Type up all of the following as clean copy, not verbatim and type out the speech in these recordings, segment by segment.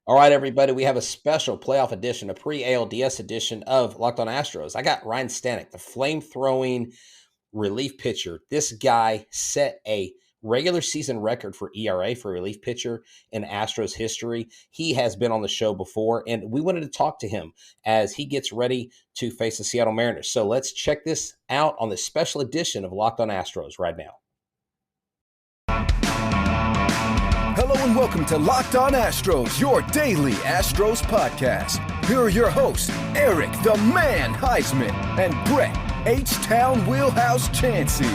All right, everybody, we have a special playoff edition, a pre-ALDS edition of Locked on Astros. I got Ryan Stanek, the flame-throwing relief pitcher. This guy set a regular season record for ERA for a relief pitcher in Astros history. He has been on the show before, and we wanted to talk to him as he gets ready to face the Seattle Mariners. So let's check this out on this special edition of Locked on Astros right now. Hello and welcome to Locked on Astros, your daily Astros podcast. Here are your hosts, Eric the Man Heisman and Brett Htown Wheelhouse Chansey.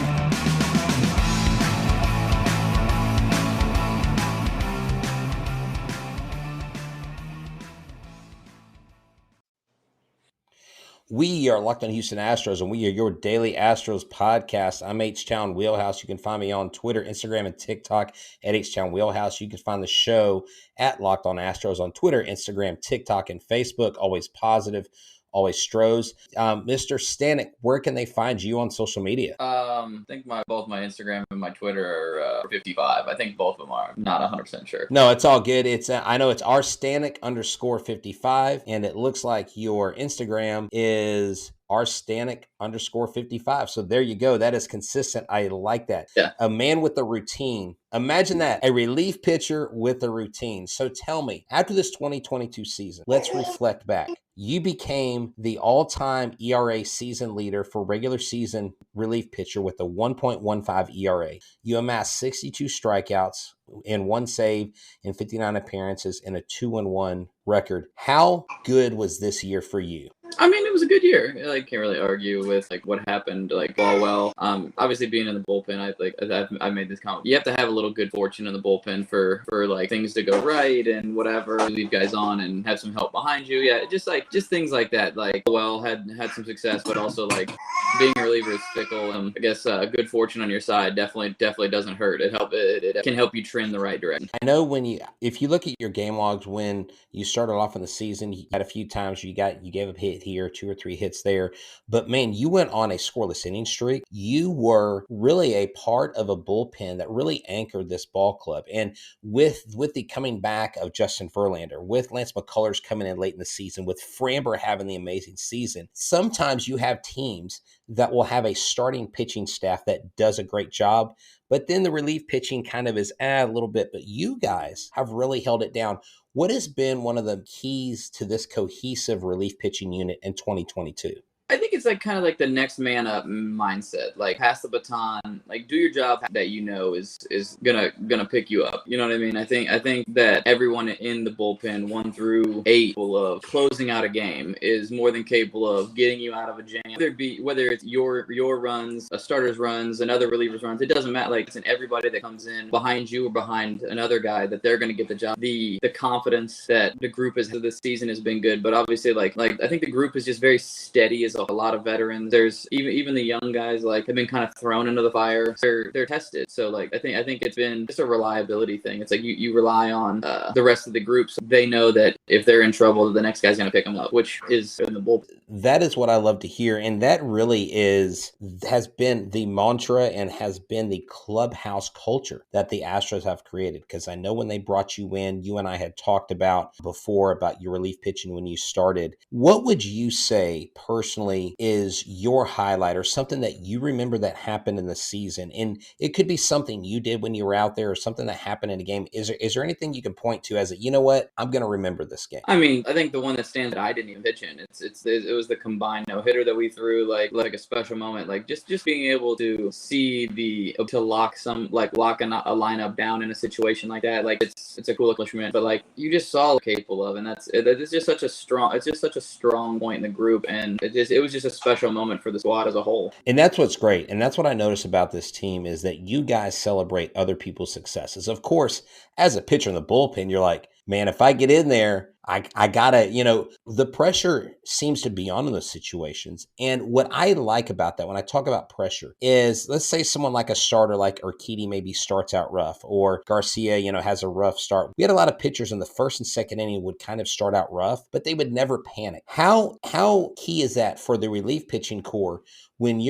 We are Locked on Houston Astros, and we are your daily Astros podcast. I'm Htown Wheelhouse. You can find me on Twitter, Instagram, and TikTok at Htown Wheelhouse. You can find the show at Locked on Astros on Twitter, Instagram, TikTok, and Facebook. Always positive, always Stros. Mr. Stanek, where can they find you on social media? I think both my Instagram and my Twitter are 55. I think both of them are. I'm not 100% sure. No, it's all good. I know it's rstanek _55, and it looks like your Instagram is rstanek _55. So there you go. That is consistent. I like that. Yeah. A man with a routine. Imagine that, a relief pitcher with a routine. So tell me, after this 2022 season, let's reflect back. You became the all-time ERA season leader for regular season relief pitcher with a 1.15 ERA. You amassed 62 strikeouts and 1 save in 59 appearances and a 2-1 record. How good was this year for you? I mean, it was a good year. I can't really argue with what happened. Well. Obviously being in the bullpen, I made this comment. You have to have a little good fortune in the bullpen for things to go right and whatever. Leave guys on and have some help behind you. Yeah, just things like that. Had some success, but also being a reliever is fickle. I guess good fortune on your side definitely doesn't hurt. It can help you trend the right direction. I know if you look at your game logs when you started off in the season, you had a few times you gave a hit here, 2 or 3 hits there, but man, you went on a scoreless inning streak. You were really a part of a bullpen that really anchored this ball club. And with the coming back of Justin Verlander, with Lance McCullers coming in late in the season, with Framber having the amazing season, sometimes you have teams that will have a starting pitching staff that does a great job, but then the relief pitching kind of is a little bit. But you guys have really held it down. What has been one of the keys to this cohesive relief pitching unit in 2022? I think it's kind of the next man up mindset. Pass the baton, do your job that is gonna pick you up. You know what I mean? I think that everyone in the bullpen 1 through 8 of closing out a game is more than capable of getting you out of a jam. Whether it's your runs, a starter's runs, another reliever's runs, it doesn't matter. It's in everybody that comes in behind you or behind another guy that they're gonna get the job. The confidence that the group has this season has been good, but obviously I think the group is just very steady as a lot of veterans. There's even the young guys have been kind of thrown into the fire. They're tested. So I think it's been just a reliability thing. It's you rely on the rest of the group, so they know that if they're in trouble, the next guy's gonna pick them up, which is in the bullpen. That is what I love to hear, and that really has been the mantra and has been the clubhouse culture that the Astros have created. Because I know when they brought you in, you and I had talked about before about your relief pitching when you started. What would you say personally is your highlight or something that you remember that happened in the season? And it could be something you did when you were out there or something that happened in a game. Is there anything you can point to as you know what, I'm going to remember this game? I mean, I think the one that stands that I didn't even pitch in, it was the combined no-hitter that we threw, like a special moment, just being able to see to lock a lineup down in a situation like that. It's a cool accomplishment, but you just saw what capable of, and it's just such a strong point in the group, and it was just a special moment for the squad as a whole. And that's what's great. And that's what I notice about this team is that you guys celebrate other people's successes. Of course, as a pitcher in the bullpen, you're like, man, if I get in there, I gotta, the pressure seems to be on in those situations. And what I like about that when I talk about pressure is, let's say someone like a starter like Urquidy maybe starts out rough, or Garcia, has a rough start. We had a lot of pitchers in the first and second inning would kind of start out rough, but they would never panic. How key is that for the relief pitching core when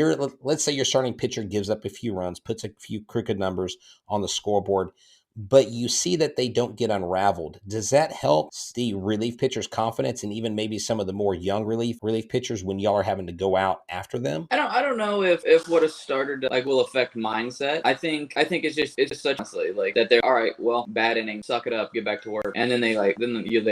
let's say your starting pitcher gives up a few runs, puts a few crooked numbers on the scoreboard? but you see that they don't get unraveled. Does that help the relief pitchers' confidence and even maybe some of the more young relief pitchers when y'all are having to go out after them? I don't know if what a starter does, like, will affect mindset. I think it's just such honestly, like, that they're all right. Well, bad inning, suck it up, get back to work, and then they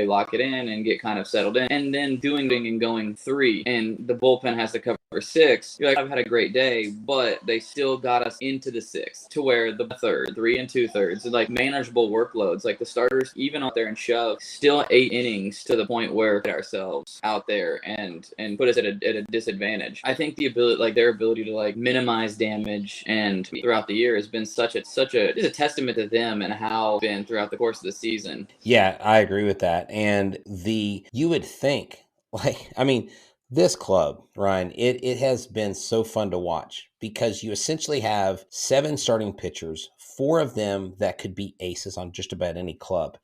lock it in and get kind of settled in, and then doing and going 3, and the bullpen has to cover 6. You're like, I've had a great day, but they still got us into the 6th to where the 3 2/3, like manageable workloads. Like the starters, even out there and shove, still 8 innings to the point where we get ourselves out there and put us at a disadvantage. I think the ability, like their ability to like minimize damage and throughout the year has been such a testament to them and how it's been throughout the course of the season. Yeah, I agree with that. And you would think, like, I mean, this club, Ryan, it has been so fun to watch because you essentially have 7 starting pitchers, 4 of them that could be aces on just about any club,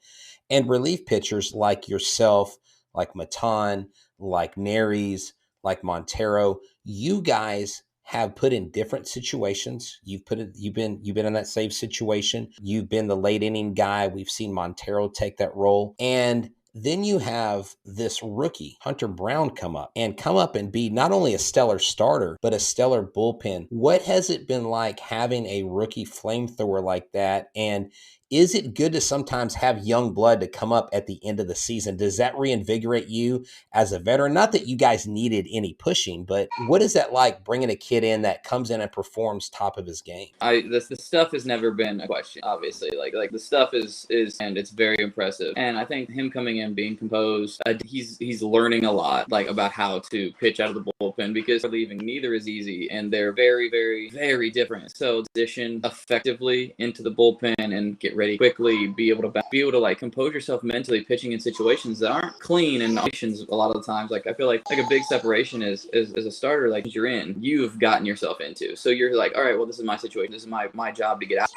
and relief pitchers like yourself, like Matan, like Neres, like Montero. You guys have put in different situations. You've been in that save situation. You've been the late inning guy. We've seen Montero take that role. And then you have this rookie, Hunter Brown, come up and be not only a stellar starter, but a stellar bullpen. What has it been like having a rookie flamethrower like that? And is it good to sometimes have young blood to come up at the end of the season? Does that reinvigorate you as a veteran? Not that you guys needed any pushing, but what is that like bringing a kid in that comes in and performs top of his game? The stuff has never been a question, obviously. Like the stuff is and it's very impressive. And I think him coming in, being composed, he's learning a lot, like, about how to pitch out of the bullpen, because relieving neither is easy and they're very, very, very different. So position effectively into the bullpen and get ready quickly, be able to like compose yourself mentally pitching in situations that aren't clean, and a lot of the times, like, I feel like a big separation is a starter, like, you've gotten yourself into, so you're like, all right, well, this is my situation, this is my job to get out.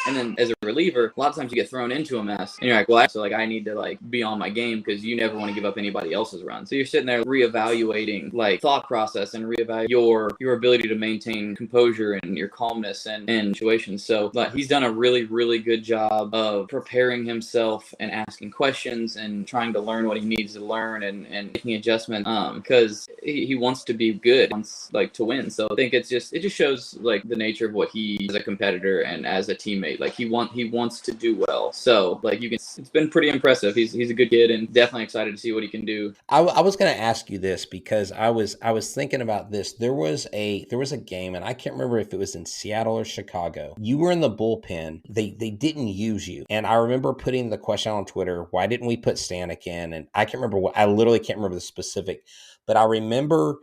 And then as a reliever, a lot of times you get thrown into a mess and you're like, well, so like I need to like be on my game, because you never want to give up anybody else's run. So you're sitting there reevaluating like thought process and reevaluate your ability to maintain composure and your calmness and situations. So but he's done a really, really good job of preparing himself and asking questions and trying to learn what he needs to learn and making adjustments, because he wants to be good, wants like to win. So I think it just shows like the nature of what he as a competitor and as a teammate. Like he wants to do well. So like it's been pretty impressive. He's a good kid and definitely excited to see what he can do. I was going to ask you this because I was thinking about this. There was a game, and I can't remember if it was in Seattle or Chicago. You were in the bullpen. They didn't use you, and I remember putting the question on Twitter, why didn't we put Stanek in? And I can't remember I literally can't remember the specific, but I remember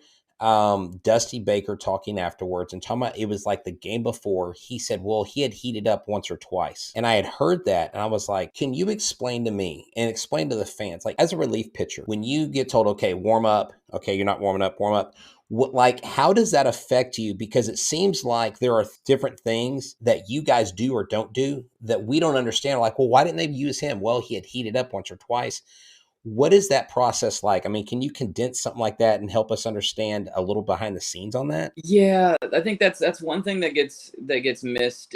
Dusty Baker talking afterwards and talking about it was like the game before. He said, well, he had heated up once or twice. And I had heard that. And I was like, can you explain to me and explain to the fans, like as a relief pitcher, when you get told, okay, warm up, okay, you're not warming up, warm up. Like, how does that affect you? Because it seems like there are different things that you guys do or don't do that we don't understand. Like, well, why didn't they use him? Well, he had heated up once or twice. What is that process like? I mean, can you condense something like that and help us understand a little behind the scenes on that? Yeah, I think that's one thing that gets missed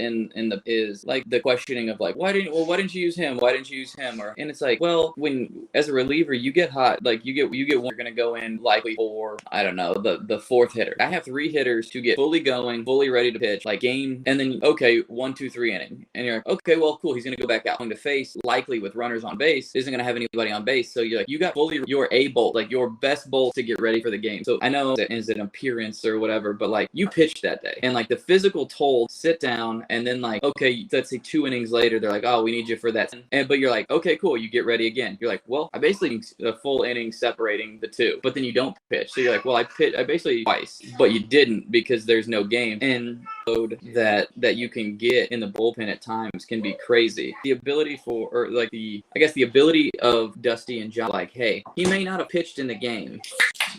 is like the questioning of like, why didn't you use him? Why didn't you use him? And it's like, well, when as a reliever you get hot, like you get one, you're gonna go in likely for, I don't know, the 4th hitter. I have 3 hitters to get fully going, fully ready to pitch, like game, and then okay, 1, 2, 3 inning, and you're like, okay, well, cool, he's gonna go back out going to face, likely with runners on base, isn't gonna have anybody on base. So you're like, you got fully your A bolt, like your best bolt to get ready for the game. So I know that is an appearance or whatever, but like you pitched that day, and like the physical toll, sit down, and then like, okay, let's say 2 innings later, they're like, oh, we need you for that. But you're like, okay, cool, you get ready again. You're like, well, I basically a full inning separating the 2, but then you don't pitch. So you're like, well, I basically twice, but you didn't because there's no game. And that you can get in the bullpen at times can be crazy. The ability the ability of Dusty and John, like, hey, he may not have pitched in the game,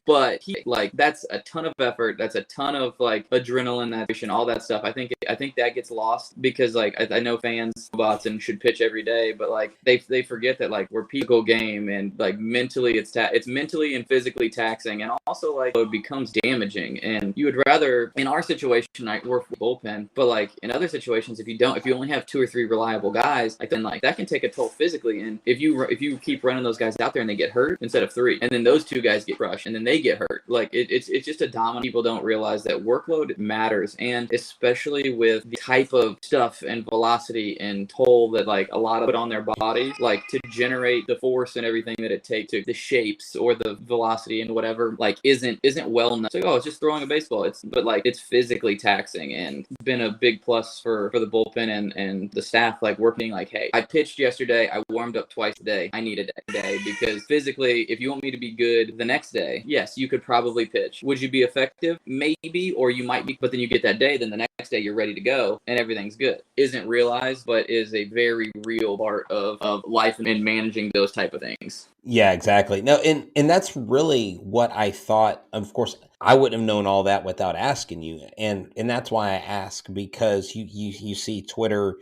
but like that's a ton of effort. That's a ton of like adrenaline, that all that stuff. I think that gets lost because like I know fans bots and should pitch every day, but like they forget that like we're people game and like mentally it's mentally and physically taxing, and also like it becomes damaging. And you would rather, in our situation, like we're bullpen, but like in other situations, if you only have 2 or 3 reliable guys, like then like that can take a toll physically. And if you keep running those guys out there and they get hurt instead of 3, and then those 2 guys get crushed and then they get hurt, like it's just a domino. People don't realize that workload matters, and especially with the type of stuff and velocity and toll that like a lot of put on their bodies, like to generate the force and everything that it takes to the shapes or the velocity and whatever, like isn't well enough. It's like, oh, it's just throwing a baseball. But like it's physically taxing, and it's been a big plus for the bullpen and the staff, like working like, hey, I pitched yesterday, I warmed up twice a day, I need a day, because physically, if you want me to be good the next day, yes, you could probably pitch. Would you be effective? Maybe, or you might be, but then you get that day, then the next day you're ready to go and everything's good. Isn't realized, but is a very real part of life and managing those type of things. Yeah, exactly. No, and that's really what I thought. Of course, I wouldn't have known all that without asking you, and that's why I ask, because you see Twitter,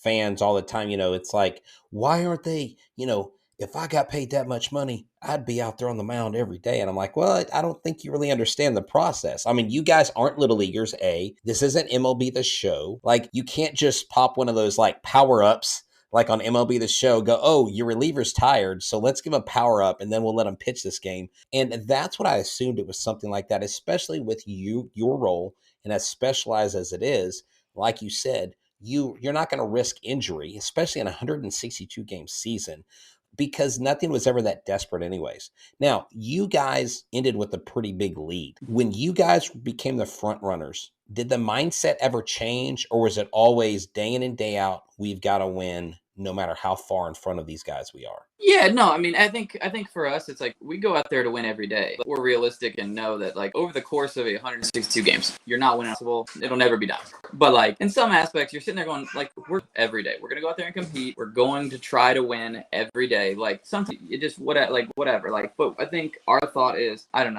fans all the time. It's like, why aren't they? If I got paid that much money, I'd be out there on the mound every day. And I'm like, well, I don't think you really understand the process. I mean, you guys aren't little leaguers. This isn't MLB The Show. Like, you can't just pop one of those like power ups like on MLB The Show, go, oh, your reliever's tired, so let's give him a power up, and then we'll let him pitch this game. And that's what I assumed it was, something like that, especially with your role, and as specialized as it is. Like you said, you're not going to risk injury, especially in a 162 game season, because nothing was ever that desperate anyways. Now, you guys ended with a pretty big lead. When you guys became the front runners, did the mindset ever change, or was it always day in and day out, we've got to win no matter how far in front of these guys we are? Yeah, no, I mean, I think for us, it's like we go out there to win every day. But we're realistic and know that like over the course of 162 games, you're not winning. It'll never be done. But like in some aspects, you're sitting there going like, we're every day. We're gonna go out there and compete. We're going to try to win every day. Like sometimes it just whatever. Like, but I think our thought is, I don't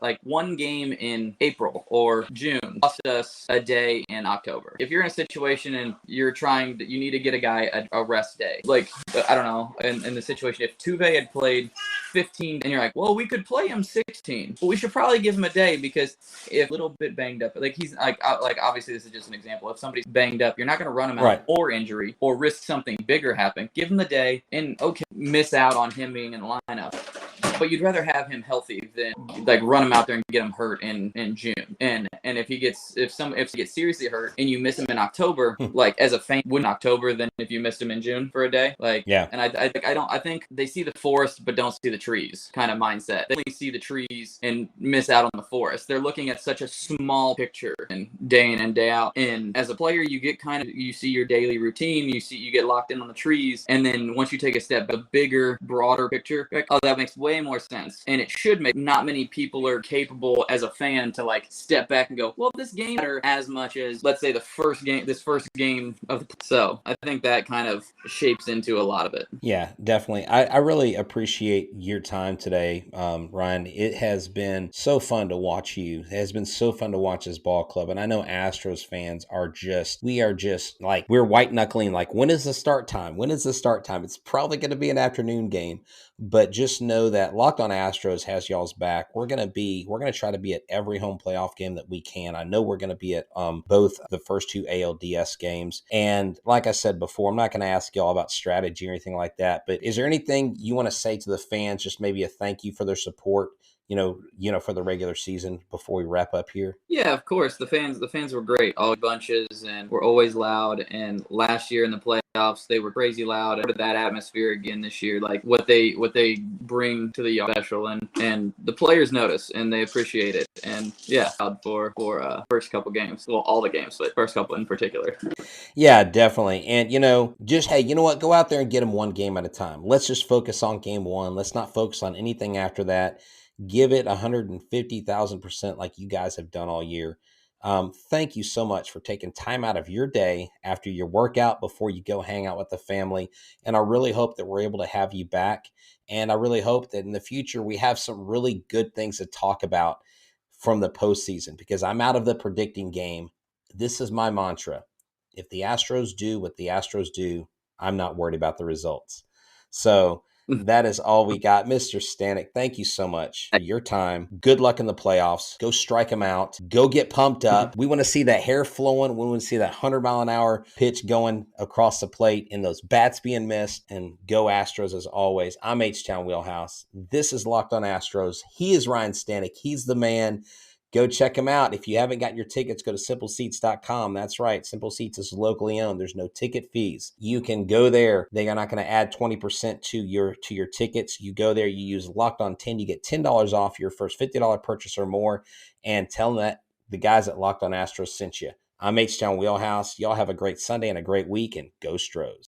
like one game in April or June cost us a day in October. If you're in a situation and you need to get a guy a rest day, like I don't know, in the situation, if Tuve had played 15 and you're like, well, we could play him 16, but we should probably give him a day, because if a little bit banged up, like he's like obviously this is just an example. If somebody's banged up, you're not going to run him out or injury or risk something bigger happen. Give him the day and miss out on him being in the lineup. But you'd rather have him healthy than like run him out there and get him hurt in June. And if he gets seriously hurt and you miss him in October, like as a fan, wouldn't October than if you missed him in June for a day? Like, yeah. And I think they see the forest but don't see the trees kind of mindset. They only see the trees and miss out on the forest. They're looking at such a small picture and day in and day out. And as a player, you get you see your daily routine. You get locked in on the trees, and then once you take a step, a bigger, broader picture, like, oh, that makes way more sense. And it should make, not many people are capable as a fan to like step back and go, well, this game matter as much as, let's say, this first game of the. So I think that kind of shapes into a lot of it. Yeah, definitely. I really appreciate your time today, Ryan. It has been so fun to watch you. It has been so fun to watch this ball club. And I know Astros fans we are just like, we're white knuckling, like, when is the start time? When is the start time? It's probably going to be an afternoon game, but just know that Locked On Astros has y'all's back. We're going to try to be at every home playoff game that we can. I know we're going to be at both the first 2 ALDS games. And like I said before, I'm not going to ask y'all about strategy or anything like that, but is there anything you want to say to the fans, just maybe a thank you for their support, for the regular season before we wrap up here? Yeah, of course. The fans were great, all bunches, and were always loud. And last year in the playoffs, they were crazy loud. And that atmosphere again this year, like what they bring to the yard special, and the players notice and they appreciate it. And yeah, for first couple games, well, all the games, but first couple in particular. Yeah, definitely. And just, hey, you know what? Go out there and get them one game at a time. Let's just focus on game one. Let's not focus on anything after that. Give it 150,000% like you guys have done all year. Thank you so much for taking time out of your day after your workout before you go hang out with the family. And I really hope that we're able to have you back. And I really hope that in the future we have some really good things to talk about from the postseason, because I'm out of the predicting game. This is my mantra. If the Astros do what the Astros do, I'm not worried about the results. So that is all we got. Mr. Stanek, thank you so much for your time. Good luck in the playoffs. Go strike them out. Go get pumped up. We want to see that hair flowing. We want to see that 100-mile-an-hour pitch going across the plate and those bats being missed. And go Astros as always. I'm Htown Wheelhouse. This is Locked on Astros. He is Ryan Stanek. He's the man. Go check them out. If you haven't got your tickets, go to simpleseats.com. That's right. Simple Seats is locally owned. There's no ticket fees. You can go there. They are not going to add 20% to your tickets. You go there, you use Locked on 10, you get $10 off your first $50 purchase or more, and tell them that the guys at Locked on Astros sent you. I'm Htown Wheelhouse. Y'all have a great Sunday and a great week, and go Stros.